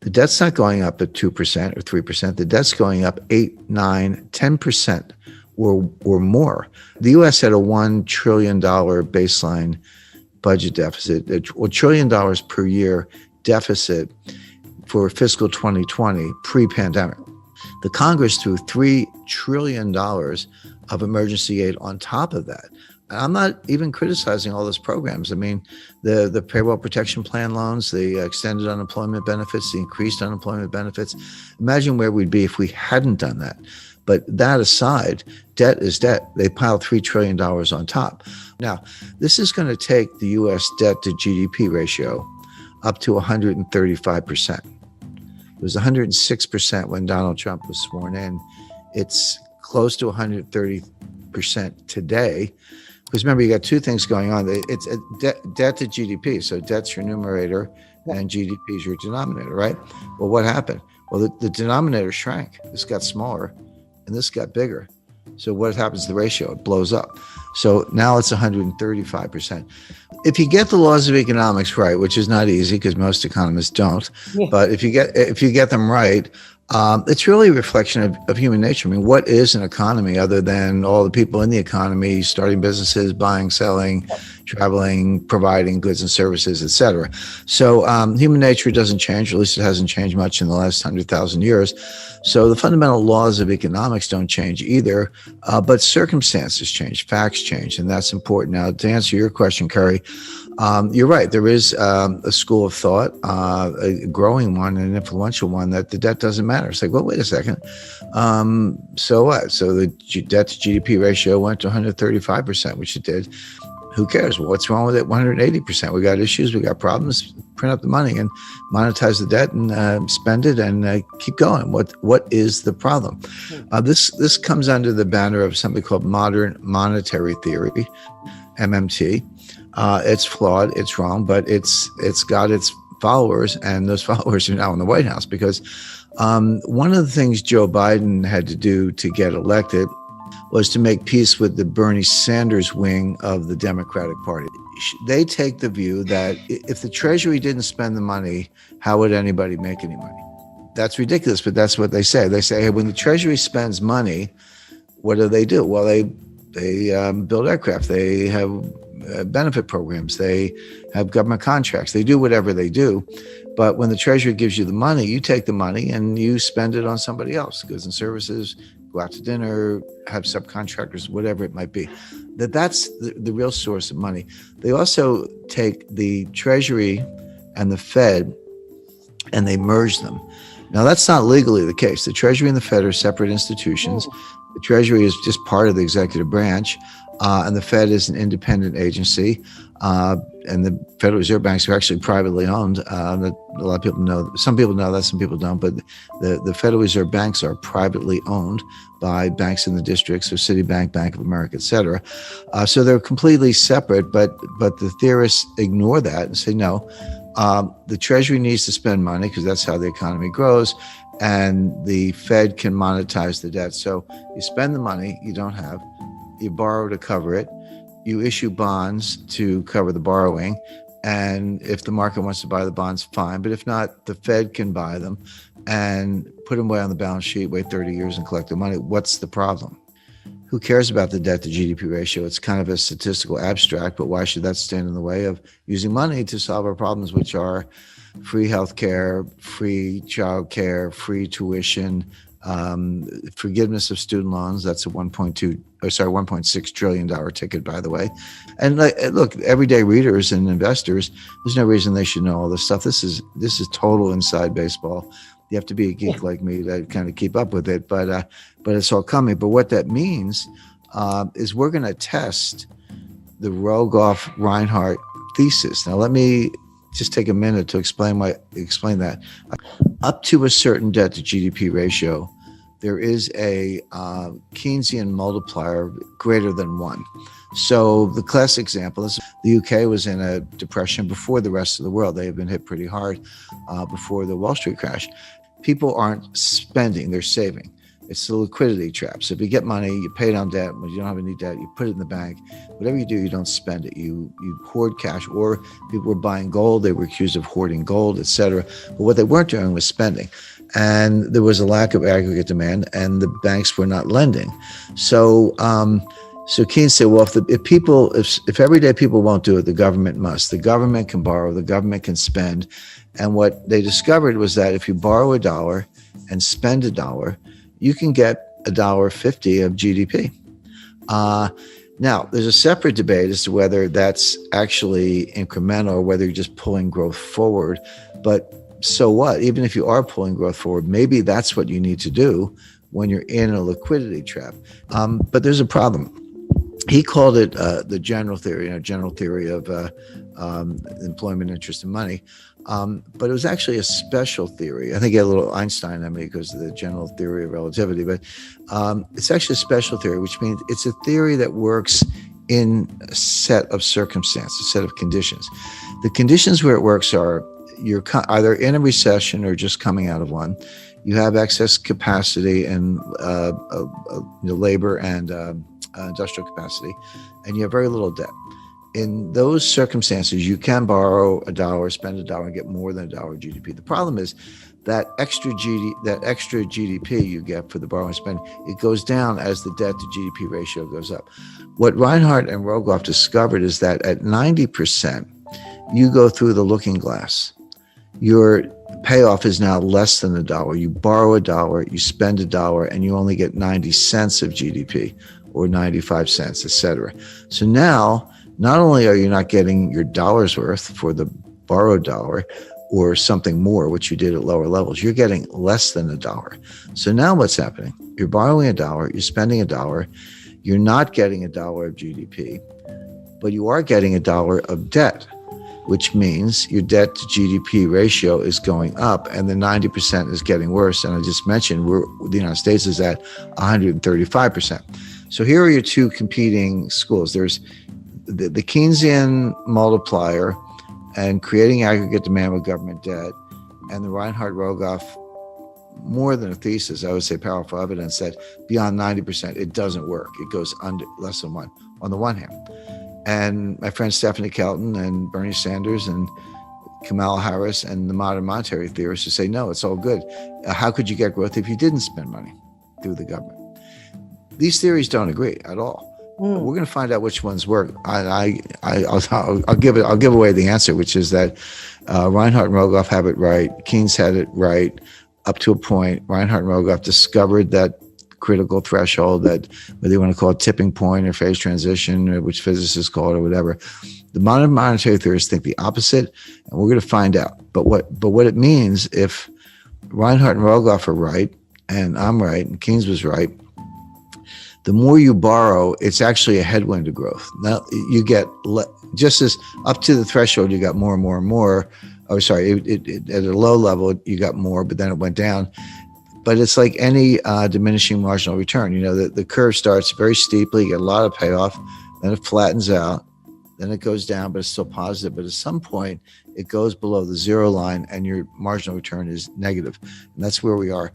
The debt's not going up at 2% or 3%. The debt's going up 8, 9, 10% or more. The U.S. had a $1 trillion baseline budget deficit, $1 trillion per year deficit for fiscal 2020 pre-pandemic. The Congress threw $3 trillion of emergency aid on top of that. And I'm not even criticizing all those programs. I mean, the payroll protection plan loans, the extended unemployment benefits, the increased unemployment benefits. Imagine where we'd be if we hadn't done that. But that aside, debt is debt. They piled $3 trillion on top. Now, this is going to take the U.S. debt to GDP ratio up to 135%. It was 106% when Donald Trump was sworn in. It's close to 130% today. Because remember, you got two things going on. It's a debt to GDP. So debt's your numerator and GDP is your denominator, right? Well, what happened? Well, the denominator shrank. This got smaller and this got bigger. So what happens to the ratio? It blows up. So now it's 135%. If you get the laws of economics right, which is not easy because most economists don't, but if you get them right, it's really a reflection of human nature. I mean, what is an economy other than all the people in the economy starting businesses, buying, selling, traveling, providing goods and services, et cetera. So human nature doesn't change, or at least it hasn't changed much in the last 100,000 years. So the fundamental laws of economics don't change either, but circumstances change, facts change, and that's important. Now, to answer your question, Kerry, you're right. There is a school of thought, a growing one, an influential one, that the debt doesn't matter. It's like, well, wait a second. So what? So the debt to GDP ratio went to 135%, which it did. Who cares? Well, what's wrong with it? 180%. We got issues. We got problems. Print up the money and monetize the debt and spend it and keep going. What is the problem? This comes under the banner of something called modern monetary theory, MMT. It's flawed, it's wrong, but it's got its followers, and those followers are now in the White House because one of the things Joe Biden had to do to get elected was to make peace with the Bernie Sanders wing of the Democratic Party. They take the view that if the Treasury didn't spend the money, how would anybody make any money? That's ridiculous, but that's what they say. They say, hey, when the Treasury spends money, what do? Well, they build aircraft. They have benefit programs. They have government contracts. They do whatever they do. But when the Treasury gives you the money, you take the money and you spend it on somebody else, goods and services, go out to dinner, have subcontractors, whatever it might be. That's the real source of money. They also take the Treasury and the Fed and they merge them. Now, that's not legally the case. The Treasury and the Fed are separate institutions. The Treasury is just part of the executive branch, and the Fed is an independent agency. And the Federal Reserve banks are actually privately owned. A lot of people know. Some people know that, some people don't. But the Federal Reserve banks are privately owned by banks in the districts, so Citibank, Bank of America, et cetera. So they're completely separate. But the theorists ignore that and say, no, the Treasury needs to spend money because that's how the economy grows, and the Fed can monetize the debt. So you spend the money you don't have, you borrow to cover it, you issue bonds to cover the borrowing, and if the market wants to buy the bonds, fine. But if not, the Fed can buy them and put them away on the balance sheet, wait 30 years and collect the money. What's the problem? Who cares about the debt to GDP ratio? It's kind of a statistical abstract, but why should that stand in the way of using money to solve our problems, which are free healthcare, free childcare, free tuition, forgiveness of student loans? That's a $1.6 trillion ticket, by the way. And look, everyday readers and investors, there's no reason they should know all this stuff. This is total inside baseball. You have to be a geek like me to kind of keep up with it, but it's all coming. But what that means is we're going to test the Rogoff-Reinhardt thesis. Now, let me just take a minute to explain that. Up to a certain debt to GDP ratio, there is a Keynesian multiplier greater than 1. So the classic example is the UK was in a depression before the rest of the world. They have been hit pretty hard before the Wall Street crash. People aren't spending, they're saving. It's the liquidity trap. So if you get money, you pay down debt. When you don't have any debt, you put it in the bank. Whatever you do, you don't spend it. You hoard cash. Or people were buying gold. They were accused of hoarding gold, etc. But what they weren't doing was spending. And there was a lack of aggregate demand, and the banks were not lending. So Keynes said, well, if everyday people won't do it, the government must. The government can borrow. The government can spend. And what they discovered was that if you borrow $1 and spend $1, you can get $1.50 of GDP. Now, there's a separate debate as to whether that's actually incremental or whether you're just pulling growth forward. But so what? Even if you are pulling growth forward, maybe that's what you need to do when you're in a liquidity trap. But there's a problem. He called it the general theory of employment, interest, and money. But it was actually a special theory. I think he had a little Einstein in me because of the general theory of relativity. But it's actually a special theory, which means it's a theory that works in a set of circumstances, a set of conditions. The conditions where it works are you're either in a recession or just coming out of one. You have excess capacity and labor and industrial capacity, and you have very little debt. In those circumstances, you can borrow $1, spend $1, and get more than $1 GDP. The problem is that extra GDP you get for the borrow and spend, it goes down as the debt to GDP ratio goes up. What Reinhardt and Rogoff discovered is that at 90%, you go through the looking glass. Your payoff is now less than $1. You borrow $1, you spend $1, and you only get 90 cents of GDP or 95 cents, et cetera. So now, not only are you not getting your dollar's worth for the borrowed dollar or something more, which you did at lower levels, you're getting less than $1. So now what's happening? You're borrowing $1, you're spending $1, you're not getting $1 of GDP, but you are getting $1 of debt, which means your debt to GDP ratio is going up and the 90% is getting worse. And I just mentioned the United States is at 135%. So here are your two competing schools. There's the Keynesian multiplier and creating aggregate demand with government debt, and the Reinhardt-Rogoff, more than a thesis, I would say powerful evidence that beyond 90%, it doesn't work. It goes under less than one, on the one hand. And my friend Stephanie Kelton and Bernie Sanders and Kamala Harris and the modern monetary theorists who say, no, it's all good. How could you get growth if you didn't spend money through the government? These theories don't agree at all. We're going to find out which ones work. I'll give away the answer, which is that Reinhardt and Rogoff have it right. Keynes had it right up to a point. Reinhardt and Rogoff discovered that critical threshold, that whether you want to call it tipping point or phase transition, or which physicists call it or whatever. The modern monetary theorists think the opposite, and we're going to find out. But what it means if Reinhardt and Rogoff are right, and I'm right, and Keynes was right, the more you borrow, it's actually a headwind to growth. Now you get just as up to the threshold, you got more and more and more. Oh, sorry, at a low level, you got more, but then it went down. But it's like any diminishing marginal return. You know, the curve starts very steeply, you get a lot of payoff, then it flattens out, then it goes down, but it's still positive. But at some point, it goes below the zero line and your marginal return is negative. And that's where we are.